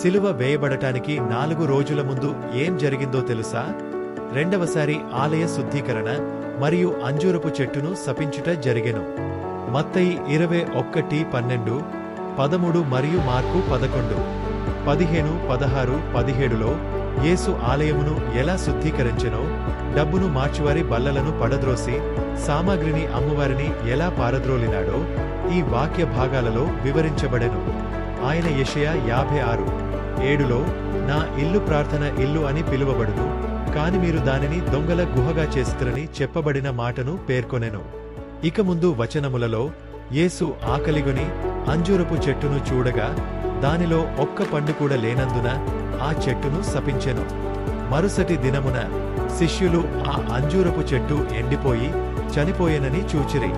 సిలువ వేయబడటానికి 4 రోజుల ముందు ఏం జరిగిందో తెలుసా? రెండవసారి ఆలయ శుద్ధీకరణ మరియు అంజూరపు చెట్టును శపించుట జరిగెను. మత్తయి 21:12, 13 మరియు మార్కు 11, 15, 16, 17లో యేసు ఆలయమును ఎలా శుద్ధీకరించెనో, డబ్బును మార్చువారి బల్లలను పడద్రోసి సామాగ్రిని అమ్మువారిని ఎలా పారద్రోలినాడో ఈ వాక్య భాగాలలో వివరించబడెను. ఆయన యెషయా 56:7లో నా ఇల్లు ప్రార్థన ఇల్లు అని పిలువబడును, కాని మీరు దానిని దొంగల గుహగా చేస్తురని చెప్పబడిన మాటను పేర్కొనెను. ఇక ముందు వచనములలో యేసు ఆకలిగొని అంజూరపు చెట్టును చూడగా దానిలో ఒక్క పండు కూడా లేనందున ఆ చెట్టును శపించెను. మరుసటి దినమున శిష్యులు ఆ అంజూరపు చెట్టు ఎండిపోయి చనిపోయెనని చూచిరి.